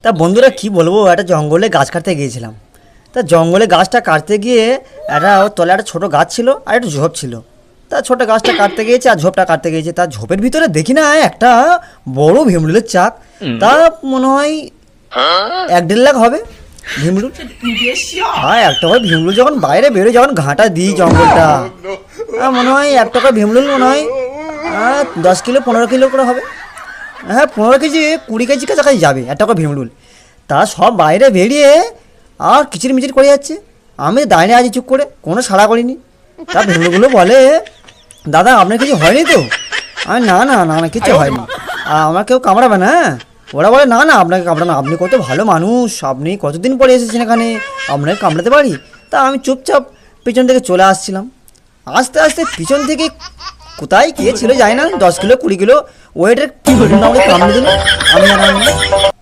তা বন্ধুরা কি বলবো, একটা জঙ্গলে গাছ কাটতে গিয়েছিলাম। তা জঙ্গলে গাছটা কাটতে গিয়ে একটা ওর তলে একটা ছোটো গাছ ছিল আর একটা ঝোপ ছিল। তা ছোটো গাছটা কাটতে গিয়েছে আর ঝোপটা কাটতে গিয়েছে, তার ঝোপের ভিতরে দেখি না একটা বড় ভীমরুলের চাক। তা মনে হয় 1-1.5 লাখ হবে ভীমরুল। হ্যাঁ, একটা করে ভীমরুল যখন বাইরে বেরোয়, যখন ঘাঁটা দিই জঙ্গলটা, মনে হয় 1 টাকা ভীমরুল মনে হয় 10 কিলো 15 কিলো করে হবে। হ্যাঁ, 15 কেজি 20 কেজি কাছাকাছি যাবে 1 টাকা ভীমরুল। তা সব বাইরে বেরিয়ে আর কিচিরমিচির করে যাচ্ছে। আমি দাঁড়িয়ে আছি চুপ করে, কোনো সাড়া করিনি। তা ভীমরুলগুলো বলে, দাদা আপনার কিছু হয়নি তো? আমি না না না না কিছু হয়নি, আমার কেউ কামড়াবে না। ওরা বলে না না আপনাকে কামড়ানো, আপনি কত ভালো মানুষ, আপনি কতদিন পরে এসেছেন এখানে, আপনাকে কামড়াতে পারি। তা আমি চুপচাপ পিছন থেকে চলে আসছিলাম। আস্তে আস্তে পিছন থেকে কোথায় কে ছিল যায় না, 10 কিলো 20 কিলো ওয়েটের আমাকে কামড়ে দিল। আমি জানি